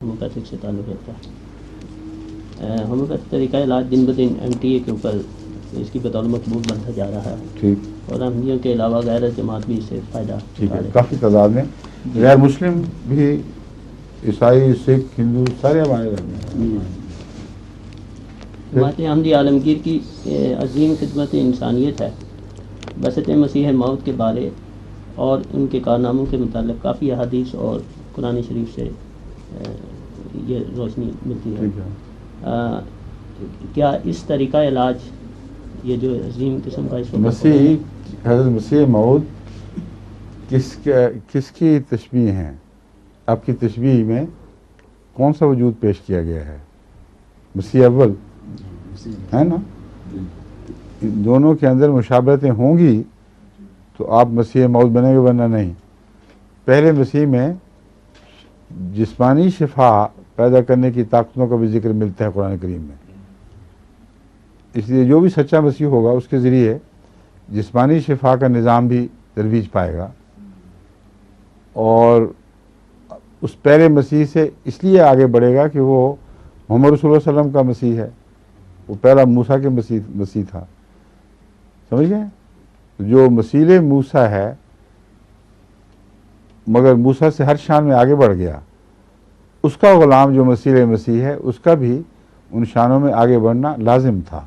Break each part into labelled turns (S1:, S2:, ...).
S1: Homeopathic سے تعلق رکھتا ہے۔ ہومیوپیتھک طریقہ علاج دن بدن MTA کے اوپر اس کی بطور مقبول بنتا جا رہا ہے،
S2: ٹھیک،
S1: اور احمدیوں کے علاوہ غیر جماعت بھی اس سے فائدہ
S2: ٹھیک
S1: اٹھا
S2: ہے،
S1: رہے
S2: کافی تعداد میں غیر مسلم بھی، عیسائی، سکھ، ہندو سارے ہمارے گھر میں ہیں۔
S1: جماعت احمدی عالمگیر کی عظیم خدمت انسانیت ہے۔ بسط مسیح موعود کے بارے اور ان کے کارناموں کے متعلق کافی احادیث اور قرآن شریف سے یہ روشنی ملتی ہے۔
S2: ٹھیک ہے،
S1: کیا اس طریقہ علاج یہ جو عظیم قسم کا اس وقت
S2: مسیح، حضرت مسیح موعود کس کی تشبیہ ہیں؟ آپ کی تشبیہ میں کون سا وجود پیش کیا گیا ہے؟ مسیح اول ہے نا؟ ان دونوں کے اندر مشابہتیں ہوں گی تو آپ مسیح موعود بنیں گے، ورنہ نہیں۔ پہلے مسیح میں جسمانی شفا پیدا کرنے کی طاقتوں کا بھی ذکر ملتا ہے قرآن کریم میں، اس لیے جو بھی سچا مسیح ہوگا اس کے ذریعے جسمانی شفا کا نظام بھی ترویج پائے گا، اور اس پہلے مسیح سے اس لیے آگے بڑھے گا کہ وہ محمد رسول اللہ علیہ وسلم کا مسیح ہے، وہ پہلا موسیٰ کے مسیح تھا، سمجھ گئے؟ جو مسیح موسیٰ ہے مگر موسیٰ سے ہر شان میں آگے بڑھ گیا، اس کا غلام جو مسیح ہے اس کا بھی ان شانوں میں آگے بڑھنا لازم تھا۔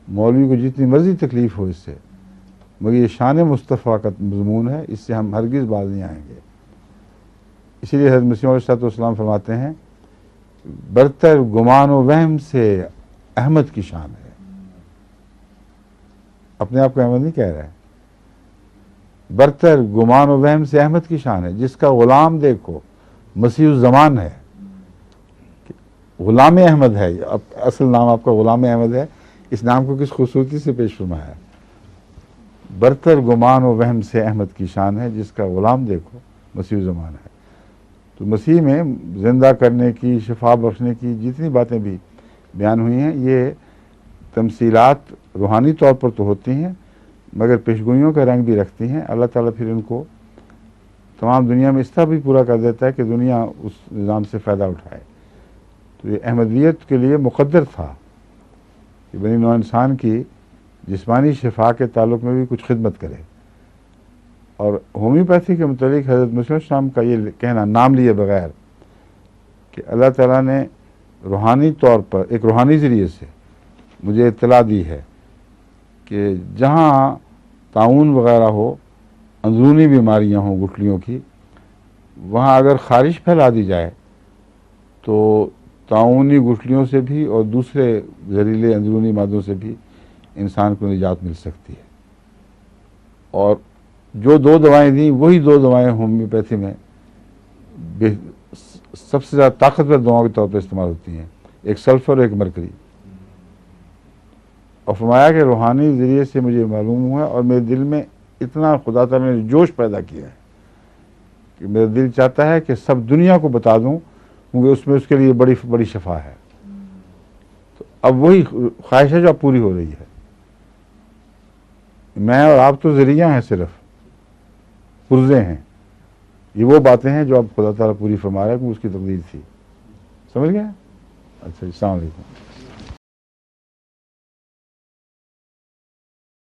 S2: مولوی کو جتنی مرضی تکلیف ہو اس سے، مگر یہ شان مصطفیٰ کا مضمون ہے، اس سے ہم ہرگز باز نہیں آئیں گے۔ اسی لیے حضرت مسیح علیہ السلام فرماتے ہیں برتر گمان و وہم سے احمد کی شان ہے۔ اپنے آپ کو احمد نہیں کہہ رہا ہے، برتر گمان و وہم سے احمد کی شان ہے، جس کا غلام دیکھو مسیح الزمان ہے، غلام احمد ہے، اصل نام آپ کا غلام احمد ہے، اس نام کو کس خوبصورتی سے پیش فرمایا ہے۔ برتر گمان و وہم سے احمد کی شان ہے، جس کا غلام دیکھو مسیح الزمان ہے۔ تو مسیح میں زندہ کرنے کی، شفا بخشنے کی جتنی باتیں بھی بیان ہوئی ہیں، یہ تمثیلات روحانی طور پر تو ہوتی ہیں مگر پیشگوئیوں کا رنگ بھی رکھتی ہیں۔ اللہ تعالیٰ پھر ان کو تمام دنیا میں اس طرح بھی پورا کر دیتا ہے کہ دنیا اس نظام سے فائدہ اٹھائے۔ تو یہ احمدیت کے لیے مقدر تھا کہ بنی نوع انسان کی جسمانی شفا کے تعلق میں بھی کچھ خدمت کرے۔ اور ہومیوپیتھی کے متعلق حضرت مسیح السلام کا یہ کہنا نام لیے بغیر کہ اللہ تعالیٰ نے روحانی طور پر ایک روحانی ذریعے سے مجھے اطلاع دی ہے کہ جہاں طاعون وغیرہ ہو، اندرونی بیماریاں ہوں گٹھلیوں کی، وہاں اگر خارش پھیلا دی جائے تو طاعونی گٹھلیوں سے بھی اور دوسرے زہریلے اندرونی مادوں سے بھی انسان کو نجات مل سکتی ہے۔ اور جو دو دوائیں دیں وہی دو دوائیں ہومیوپیتھی میں سب سے زیادہ طاقتور دواؤں کے طور پر استعمال ہوتی ہیں، ایک سلفر اور ایک مرکری۔ اور فرمایا کہ روحانی ذریعے سے مجھے معلوم ہوا اور میرے دل میں اتنا خدا تعالیٰ نے جوش پیدا کیا ہے کہ میرا دل چاہتا ہے کہ سب دنیا کو بتا دوں، کیونکہ اس میں اس کے لیے بڑی بڑی شفا ہے۔ تو اب وہی خواہش ہے جو اب پوری ہو رہی ہے۔ میں اور آپ تو ذریعہ ہیں، صرف پرزے ہیں۔ یہ وہ باتیں ہیں جو اب خدا تعالیٰ پوری فرما رہا ہے کہ اس کی تقدیر تھی۔ سمجھ گئے؟ اچھا، السلام علیکم۔